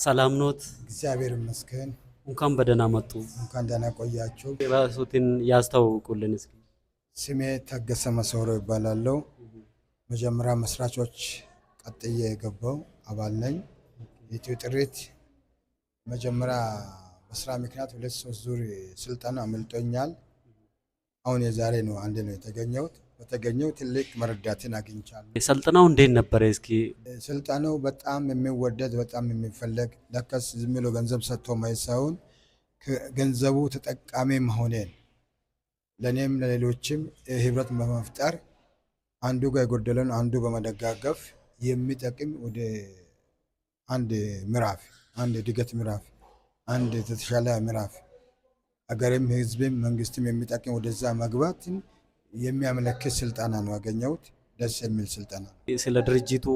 ሰላም ኖት? እግዚአብሔር ይመስገን። እንኳን በደህና መጡ። እንኳን ደህና ቆያችሁ። ራስዎትን ያስተዋውቁልን እስኪ። ስሜ ታገሰ መሰወሮ ይባላለሁ። መጀመሪያ መስራቾች ቀጥዬ የገባው አባል ነኝ። የኢትዮ ጥሪት መጀመሪያ በስራ ምክንያት 2-3 ዙር ስልጠና አመልጦኛል። አሁን የዛሬ ነው አንድ ነው የተገኘሁት። በተገኘው ትልቅ መረዳትን አግኝቻለሁ። ስልጠናው እንዴት ነበር እስኪ? ስልጠናው በጣም የሚወደድ በጣም የሚፈለግ ለከስ ዝም ብሎ ገንዘብ ሰጥቶ ማየት ሳይሆን ገንዘቡ ተጠቃሚ መሆኔን ለኔም ለሌሎችም ህብረት በመፍጠር አንዱ ጋር የጎደለን አንዱ በመደጋገፍ የሚጠቅም ወደ አንድ ምዕራፍ አንድ እድገት ምዕራፍ አንድ የተሻለ ምዕራፍ አገርም ህዝብም መንግስትም የሚጠቅም ወደዛ መግባትን የሚያመለክት ስልጠና ነው ያገኘሁት። ደስ የሚል ስልጠና። ስለ ድርጅቱ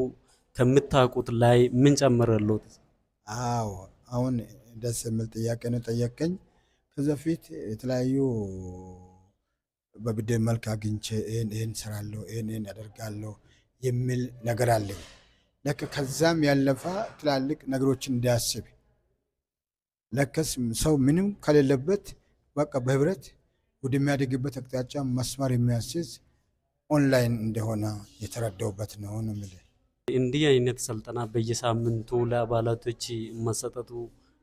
ከምታውቁት ላይ ምን ጨምረልዎት? አዎ አሁን ደስ የሚል ጥያቄ ነው ጠየቀኝ። ከዚህ በፊት የተለያዩ በብድር መልክ አግኝቼ ይሄን እሰራለሁ ይሄን ያደርጋለሁ የሚል ነገር አለኝ። ለከ ከዛም ያለፈ ትላልቅ ነገሮችን እንዲያስብ ለከስ ሰው ምንም ከሌለበት በቃ በህብረት ወደሚያድግበት አቅጣጫ መስመር የሚያስይዝ ኦንላይን እንደሆነ የተረዳውበት ነው የምልህ። እንዲህ አይነት ስልጠና በየሳምንቱ ለአባላቶች መሰጠቱ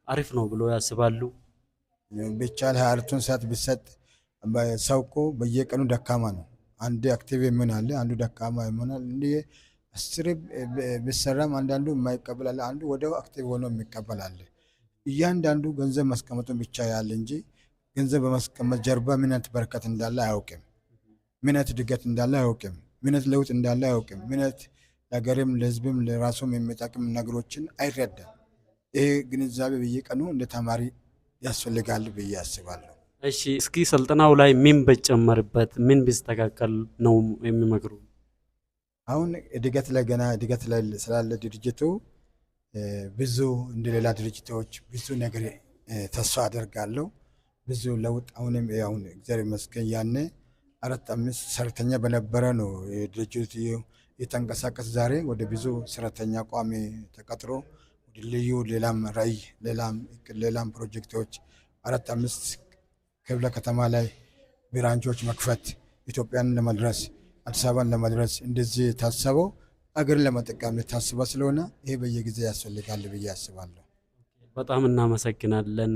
አሪፍ ነው ብሎ ያስባሉ? ብቻ ለ24 ሰዓት ቢሰጥ ሰው እኮ በየቀኑ ደካማ ነው። አንድ አክቲቭ የሚሆናል አንዱ ደካማ ይሆናል። እንዴ አስር ቢሰራም አንዳንዱ የማይቀበል አለ፣ አንዱ ወዲያው አክቲቭ ሆኖ የሚቀበል አለ። እያንዳንዱ ገንዘብ ማስቀመጡን ብቻ ያለ እንጂ ገንዘብ በማስቀመጥ ጀርባ ምን አይነት በረከት እንዳለ አያውቅም። ምን አይነት እድገት እንዳለ አያውቅም። ምን አይነት ለውጥ እንዳለ አያውቅም። ምን አይነት ለሀገርም ለህዝብም ለራሱም የሚጠቅም ነገሮችን አይረዳም። ይሄ ግንዛቤ በየቀኑ እንደ ተማሪ ያስፈልጋል ብዬ አስባለሁ። እሺ እስኪ ስልጠናው ላይ ምን ቢጨመርበት ምን ቢስተካከል ነው የሚመክሩ? አሁን እድገት ላይ ገና እድገት ላይ ስላለ ድርጅቱ ብዙ እንደሌላ ድርጅቶች ብዙ ነገር ተስፋ አደርጋለሁ። ብዙ ለውጥ አሁንም አሁን እግዚአብሔር ይመስገን ያኔ 4-5 ሰራተኛ በነበረ ነው ድርጅቱ የተንቀሳቀስ። ዛሬ ወደ ብዙ ሰራተኛ ቋሚ ተቀጥሮ ወደ ልዩ ሌላም ራዕይ ሌላም ፕሮጀክቶች 4-5 ክፍለ ከተማ ላይ ብራንቾች መክፈት ኢትዮጵያን ለመድረስ አዲስ አበባን ለመድረስ እንደዚህ የታሰበው አገርን ለመጠቀም የታሰበ ስለሆነ ይሄ በየጊዜ ያስፈልጋል ብዬ አስባለሁ። በጣም እናመሰግናለን።